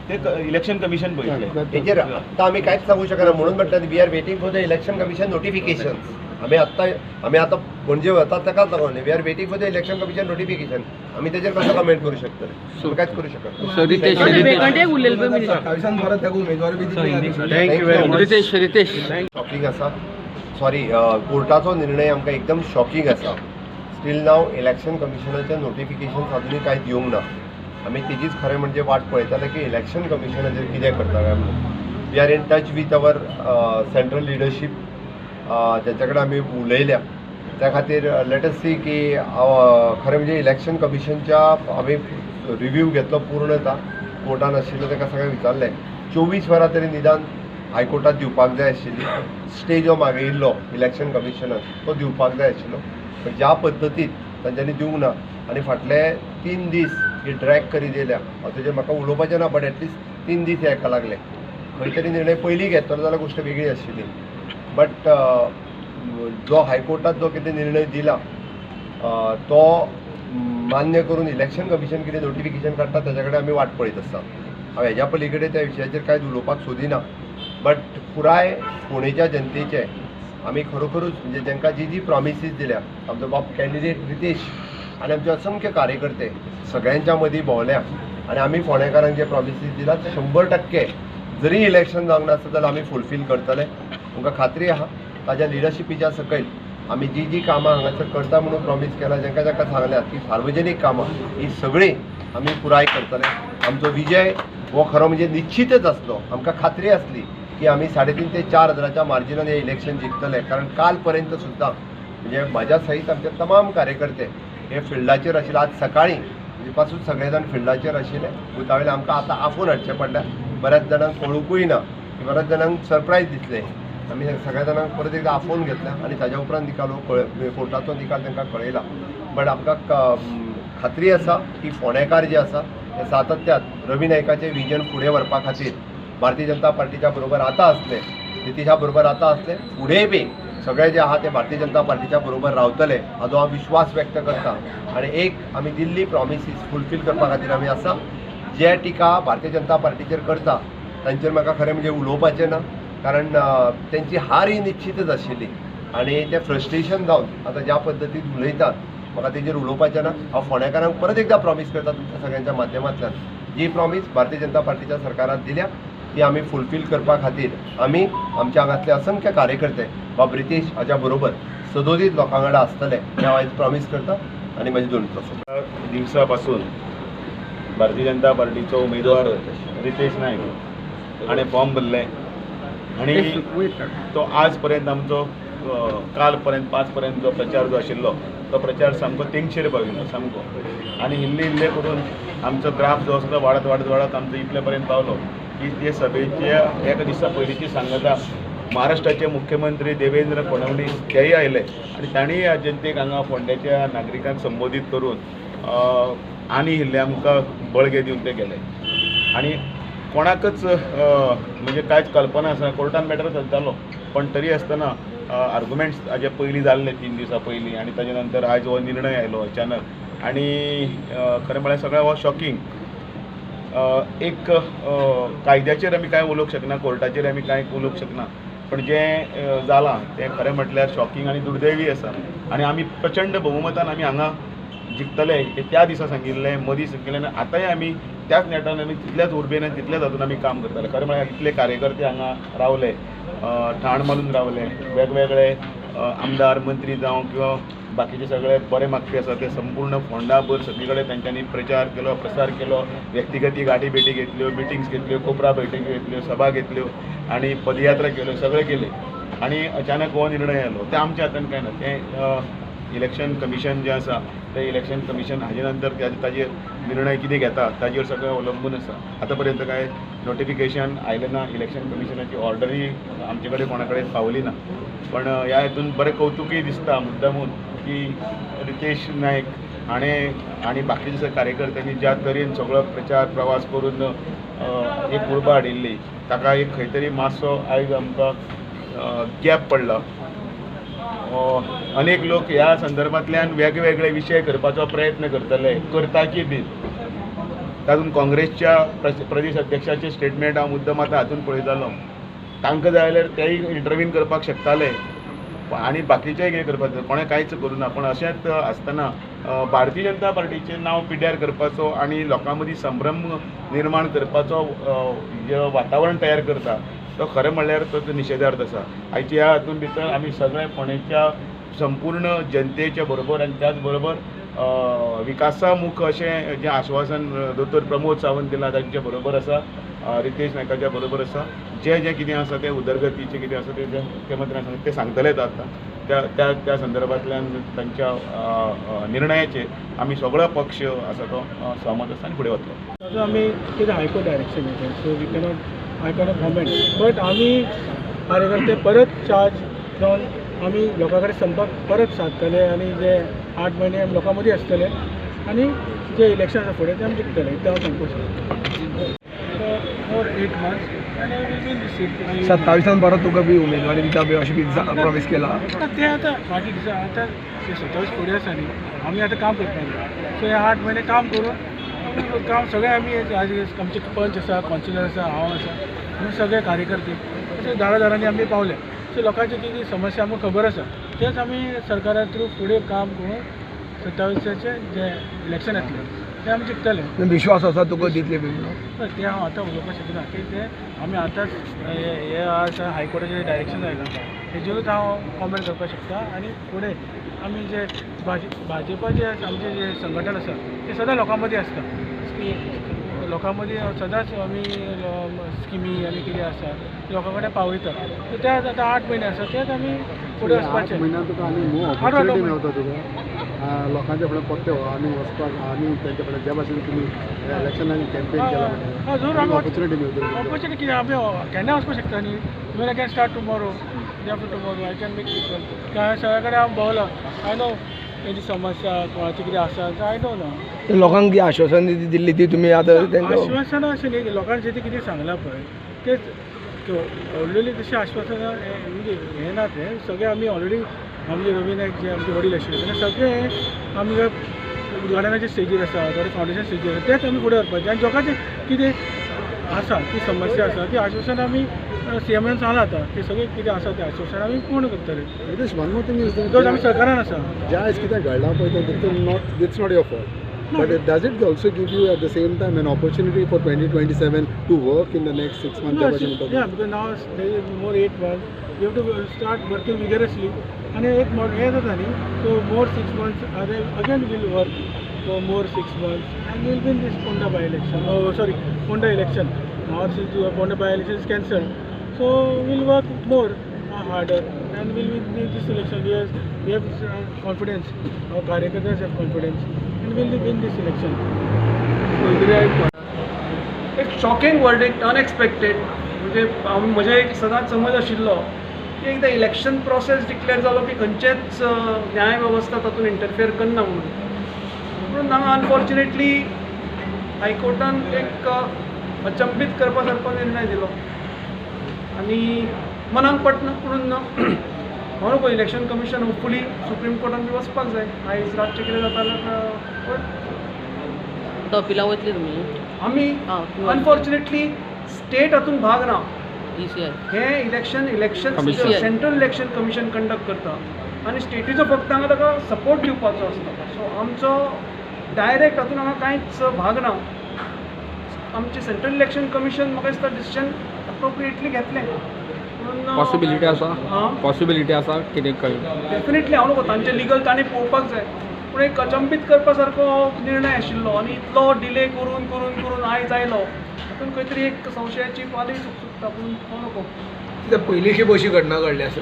ते election commission पळयतलें. तेजेर आतां आमी कांयच सांगू शकना म्हणून म्हणटा we are waiting for the election commission notification. आमी आतां पणजे वतात ताकाच लागून we are waiting for the election commission notification. आमी तेजेर कसो कमेंट करू शकतले? कांयच करू शकना. शॉकिंग आसा. सॉरी, कोर्टाचो निर्णय आमकां एकदम शॉकिंग आसा. स्टील नाव इलेक्शन कमिशनाचें नोटिफिकेशन अजुनूय कांय दिवंक ना. आमी तेजीच खरें म्हणजे वाट पळयताले की इलेक्शन कमिशनाचेर कितें करता काय म्हणून. We are in touch with our central leadership. तेंचे कडेन आमी उलयल्या. त्या खातीर लेट अस सी की खरें म्हणजे इलेक्शन कमिशनच्या आमी रिव्ह्यू घेतलो पूर्णता. कोर्टान आशिल्लो ताका सगळें विचारलें. 24 वरां तरी निदान हायकोर्टात दिवपाक जाय आशिल्ली. स्टे जो मागिल्लो इलेक्शन कमिशनान तो दिवपाक जाय आशिल्लो. पण ज्या पद्दतीन तांच्यांनी दिवंक ना आनी फाटले 3 दीस ही ड्रॅग करीत येयल्या. तेजेर म्हाका उलोवपाचें ना, बट एटलिस्ट 3 दीस हेका लागले. खंय तरी निर्णय पयलीं घेतलो जाल्यार गोश्ट वेगळी आशिल्ली. बट जो हायकोर्टात जो कितें निर्णय दिला तो मान्य करून इलेक्शन कमिशन कितें नोटिफिकेशन काडटा ताचे कडेन आमी वाट पळयत आसा. हांव हेज्या पलीकडे त्या विशयाचेर कांयच उलोवपाक सोदिना. बट पुराय फोंडेच्या जनतेचे आमी खरोखरूच म्हणजे तांकां जी प्रॉमिसीस दिल्या, आमचो बाप कॅन्डिडेट रितेश आनी आमचे असंख्य कार्यकर्ते सगळ्यांच्या मदीं भोंवल्या आनी आमी फोंडेकारांक जे प्रॉमिसीस दिला ते 100% जरी इलेक्शन जावंक नासता जाल्यार आमी फुलफील करतले. आमकां खात्री आहा ताज्या लिडरशिपीच्या सकयल आमी जी कामां हांगासर करता म्हणून प्रॉमीस केला, जांकां सांगल्यात की सार्वजनीक कामां ही सगळीं आमी पुराय करतले. आमचो विजय हो खरो म्हणजे निश्चितच आसलो. आमकां खात्री आसली की आमी 3.5 ते 4 हजाराच्या मार्जिनान हे इलेक्शन जिखतले. कारण काल पर्यंत सुद्दां म्हणजे म्हाज्या सहीत आमचे तमाम कार्यकर्ते हे फिल्डाचेर आशिल्ले. आज सकाळीं म्हणजे पासून सगळे जाण फिल्डाचेर आशिल्ले. बुथावेले आमकां आतां आफून हाडचें पडलें. बऱ्याच जाणांक कळुकूय ना. बऱ्याच जाणांक सरप्रायज दिसले. आमी सगळ्या जाणांक परत एकदा आफोवन घेतल्या आनी ताज्या उपरांत निकाल कोर्टाचो निकाल तांकां कळयला. बट आमकां खात्री आसा की फोंडेकार जे आसा ते सातत्यान रवी नायकाचें विजन फुडें व्हरपा खातीर भारतीय जनता पार्टीच्या बरोबर आतां आसले, नितीशा बरोबर आतां आसले, फुडेंय बी सगळे जे आहा ते भारतीय जनता पार्टीच्या बरोबर रावतले हाजो हांव विश्वास व्यक्त करता. आनी एक आमी दिल्ली प्रॉमिसीस फुलफील करपा खातीर आमी आसा. जे टिका भारतीय जनता पार्टीचेर करता तांचेर म्हाका खरें म्हणजे उलोवपाचें ना. कारण त्यांची हार ही निश्चितच आशिल्ली आनी ते फ्रस्ट्रेशन जावन आतां ज्या पद्दतीन उलयतात म्हाका तेजेर उलोवपाचें ना. हांव फोंडेकारांक परत एकदा प्रॉमीस करता तुमच्या सगळ्यांच्या माध्यमांतल्यान जी प्रॉमीस भारतीय जनता पार्टीच्या सरकारान दिल्या ती आमी फुलफील करपा खातीर आमी आमच्या हांगातले असंख्य कार्यकर्ते बाब रितेश हाच्या बरोबर सदोदीत लोकां कडेन आसतले हें हांव आयज प्रॉमीस करता आनी म्हाजी दोन दिवसा पासून भारतीय जनता पार्टीचो उमेदवार रितेश नायक हाणें फॉर्म भरले आणि तो आज पर्यंत आमचो काल पर्यंत 5 पर्यंत जो प्रचार जो आशिल्लो तो प्रचार सामको तेंगशेर पाविल्लो सामको. आनी इल्ले करून आमचो ग्राफ जो आसा तो वाडत आमचो इतले पर्यंत पावलो की ते सभेच्या एका दिसा पयलींची सांगता महाराष्ट्राचे मुख्यमंत्री देवेंद्र फडणवीस तेय आयले आनी तांणी जनतेक हांगा फोंड्याच्या नागरिकांक संबोधीत करून आनी इल्ले आमकां बळगे दिवन ते गेले. आनी कोणाकच म्हणजे कांयच कल्पना आसना. कोर्टान मॅटर चलतालो पण तरी आसतना आर्ग्युमेंट्स हाजे पयलीं जाल्ले 3 दिसां पयलीं आनी ताजे नंतर आयज हो निर्णय आयलो अचानक. आनी खरें म्हळ्यार सगळें हो शॉकिंग. एक कायद्याचेर आमी कांय उलोवंक शकना, कोर्टाचेर आमी कांय उलोवंक शकना, पण जें जालां तें खरें म्हटल्यार शॉकिंग आनी दुर्दैवी आसा. आनी आमी प्रचंड बहुमतान आमी हांगा जिखतले हे त्या दिसा सांगिल्लें, मदीं सांगिल्लें आनी आतांय आमी त्याच नेटान आमी तितल्याच उर्बेन आनी तितल्याच हातून आमी काम करताले. खरें म्हळ्यार इतले कार्यकर्ते हांगा रावले, ठाण मारून रावले, वेगवेगळे आमदार मंत्री जावं किंवा बाकीचे सगळे बरे मागपी आसा ते संपूर्ण फोंडाभर सगळे कडेन तांच्यांनी प्रचार केलो, प्रसार केलो, व्यक्तिगती गाठी भेटी घेतल्यो, मिटिंग्स घेतल्यो, कोपरा बैठकी घेतल्यो, सभा घेतल्यो आनी पदयात्रा केल्यो, सगळें केलें. आनी अचानक हो निर्णय आयलो. ते आमच्या हातान कांय ना. तें इलेक्शन कमिशन जें आसा तें इलेक्शन कमिशन हाजे नंतर ताजेर निर्णय कितें घेता ताजेर सगळें अवलंबून आसा. आतां पर्यंत कांय नोटिफिकेशन आयलें ना. इलेक्शन कमिशनाची ऑर्डरी आमचे कडेन कोणा कडेन पावली ना. पण ह्या हातून बरें कौतुकूय दिसता मुद्दामून की रितेश नायक हाणें आनी बाकीच्या कार्यकर्त्यांनी ज्या तरेन सगळो प्रचार प्रवास करून एक उर्बा हाडिल्ली ताका एक खंय तरी मातसो आयज आमकां गॅप पडला. अनेक लोक ह्या संदर्भांतल्यान वेगवेगळे विशय करपाचो प्रयत्न करतले, करताकी बी. तातूंत काँग्रेसच्या प्रदेश अध्यक्षाचे स्टेटमेंट हांव मुद्दम आतां हातूंत पळयतालो. तांकां जाय जाल्यार तेय इंटरव्हीन करपाक शकताले आनी बाकीचेय कितें करपाक कोणें कांयच करूं ना. पूण अशेंच आसतना भारतीय जनता पार्टीचें नांव पिड्ड्यार करपाचो आनी लोकां मदीं संभ्रम निर्माण करपाचो जे वातावरण तयार करता तो खरें म्हणल्यार तो निशेधार्थ आसा. आयच्या ह्या हातूंत भितर आमी सगळे फोंडेच्या संपूर्ण जनतेच्या बरोबर आनी त्याच बरोबर विकासामुख अशें जें आश्वासन दोतोर प्रमोद सावंत दिलां तांचे बरोबर आसा, रितेश नायकाच्या बरोबर आसा. जें कितें आसा तें उदरगतीचें कितें आसा तें मुख्यमंत्र्यान सांगलें तें सांगतलेच आतां. त्या संदर्भांतल्यान तांच्या निर्णयाचेर आमी सगळो पक्ष आसा तो सहमत आसा आनी फुडें वतलो. ताजो आमी कितें हायकोर्ट डायरेक्शन घेतलें, so we cannot comment. But आमी कार्यकर्ते परत चार्ज जावन आमी लोकां कडेन संपर्क परत सादतले आनी जे 8 म्हयने आमी लोकां मदीं आसतले आनी जे इलेक्शन आसा फुडें तें आमी जिखतले. इतलें हांव सांगपाक सोदतां. फॉर 8 months आनी आय वील बीन रिसीव 27 परत तुका बी उमेदवारी दिता बी अशें बी प्रॉमिस केला. ते आतां फाटीं दिसा आतां ते 27 फुडें आसा न्ही, आमी आतां काम करता न्ही. सो हे 8 म्हयने काम करून काम सगळे आमी आमचे पंच आसा, कावन्सिलर आसा, हांव आसा, आमी सगळे कार्यकर्ते अशे दारांनी आमी पावले. सो लोकांची कितें समस्या आमकां खबर आसा तेच आमी सरकारा थ्रू फुडें काम करून 27चें जें इलेक्शन येतलें तें आमी जिखतले. विश्वास आसा तुका दितले बी. ते हांव आतां उलोवपाक शकना की तें आमी आतांच हे आज हायकोर्टाचें डायरेक्शन आयलां हेजेरूच हांव कॉमेंट करपाक शकता. आनी फुडें आमी जे भाजपा जे आमचें जें संघटन आसा तें सदां लोकां मदीं आसता. लोकां मदीं सदांच आमी स्किमी आनी कितें आसा लोकां कडेन पावयता. सो ते आतां 8 म्हयने आसा तेच आमी फुडें वचपाचें. 8 म्हयन्यांत तुका आनी मोव ऑपॉर्च्युनिटी मेळटा तुका लोकांचे फुडें परते आनी वचपाक आनी तेंचे फुडें ज्या भाशेन तुमी इलेक्शनाक कॅम्पेन केला जरूर आमी ऑपॉर्च्युनिटी मेळटली. ऑपॉर्च्युनिटी कितें आमी केन्ना वचपाक शकता न्ही. Even I can start tomorrow, day after tomorrow I can make people. सगळे कडेन हांव भोंवला, आय नो तेंची समस्या कोणाची कितें आसा आय नो ना. लोकांक जी आश्वासन दिल्ली ती तुमी आतां आश्वासनां अशें न्ही, लोकांनी जें कितें सांगलां पळय तेच ऑलरेडी तशें आश्वासनां हें ना. तें सगळें आमी ऑलरेडी आमचे रवी नायक जे आमचे वडील आशिल्ले तेन्ना सगळें आमकां उद्घाटनाच्या स्टेजीर आसा, थोडे फावंडेशन स्टेजीर आसा तेच आमी फुडें व्हरपाचें. आनी लोकांचें कितें आसा ती समस्या आसा ती आश्वासन आमी CMन सांगलां आतां ते सगळें कितें आसा तें आश्वासन आमी पूर्ण करतले. Ritesh, one more thing is because आमी सरकारान आसा. जें आयज कितें घडलां पळय तें it's not your fault. But does it also give you at the same time an opportunity for 2027 to work in the next 6 months? Yeah, because now there is more 8 months. You have to start working vigorously. And एक हे जाता न्ही, so more 6 months again we'll work for more 6 months and we'll win this Ponda by-election. Oh, sorry, Ponda election. Now since Ponda by-election is cancelled, so we'll work more harder and we'll win this election. We have confidence. Our कार्यकर्ते have confidence. Will win this election. एक shocking verdict, unexpected. म्हणजे म्हजे एक सदांच समज आशिल्लो की एकदां इलेक्शन प्रोसेस डिक्लेअर जालो की खंयचेच न्याय वेवस्था तातूंत इंटरफियर करना म्हणून. पूण हांगा अनफॉर्च्युनेटली हायकोर्टान एक अचंबीत करपा सारको निर्णय दिलो आनी मनाक पटना. पूण हांव नको इलेक्शन कमिशन होपफुली सुप्रीम कोर्टान बी वचपाक जाय. आयज रातचें कितें जाता जाल्यार तो अपिला वयतली तुमी आमी अनफॉर्च्युनेटली स्टेट हातूंत भाग ना. ECI हे election central election commission conduct करता आनी स्टेटीचो फक्त हांगा ताका सपोर्ट दिवपाचो आसता. सो आमचो डायरेक्ट हातूंत हांगा कांयच भाग ना. आमचें सेंट्रल इलेक्शन कमिशन म्हाका दिसता डिसिजन अप्रोप्रिएटली घेतलें. पॉसिबिलिटी आसा कितें डेफिनेटली हांव नको तांचे लिगल ताणें पळोवपाक जाय. पूण एक अचंबीत करपा सारको निर्णय आशिल्लो आनी इतलो डिले करून करून करून आयज आयलो हातूंत खंय तरी एक संशयाची पालय चुकता. पूण हांव नको कित्याक पयलींशी अशी घटना घडली आसा.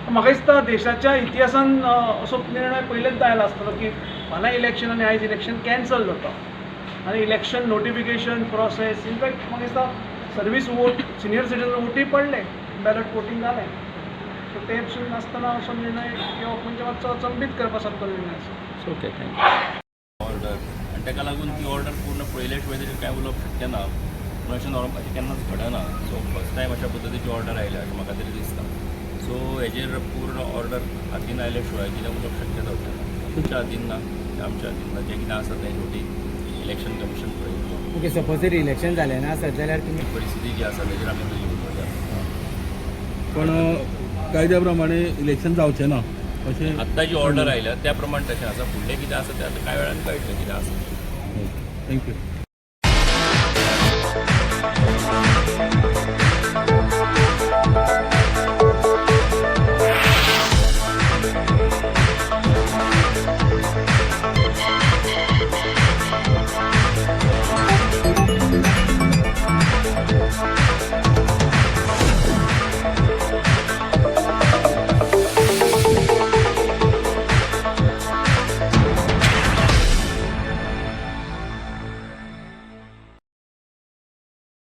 म्हाका दिसता देशाच्या इतिहासान असो निर्णय पयलेंच आयला आसतलो की फाल्यां इलेक्शन आनी आयज इलेक्शन कॅन्सल जाता आनी इलेक्शन नोटिफिकेशन प्रोसेस. इनफॅक्ट म्हाका दिसता सर्वीस वोट सिनियर सिटीजन वोटूय पडले, बॅलट वोटींग जालें. सो ते पसून नासतना असो निर्णय घेवप म्हणजे मातसो अचंबीत करपा सारको निर्णय आसा. Okay, thank you. ऑर्डर आनी ताका लागून ती ऑर्डर पूर्ण पयले शिवाय ताचेर कांय उलोवप शक्य ना. पूण अशें नॉर्मल केन्नाच घडना. सो फस्ट टायम अशा पद्दतीची ऑर्डर आयल्या अशें म्हाका तरी दिसता. सो हेजेर पूर्ण ऑर्डर हातीन आयल्या शिवाय कितें उलोवप शक्य जावचें ना. तुमच्या हातीन ना, आमच्या हातीन ना. जें कितें आसा तें शेवटी इलेक्शन कमिशन पळयता. ओके सपोज जर इलेक्शन जालें ना सर जाल्यार तुमी परिस्थिती जी आसा तेजेर आमी तुजी उलोवया. पण कायद्या प्रमाणे इलेक्शन जावचें ना अशें आत्तां जी ऑर्डर आयल्या त्या प्रमाणे तशें आसा. फुडलें कितें आसा तें आतां कांय वेळान कळटलें कितें आसा. थँक्यू.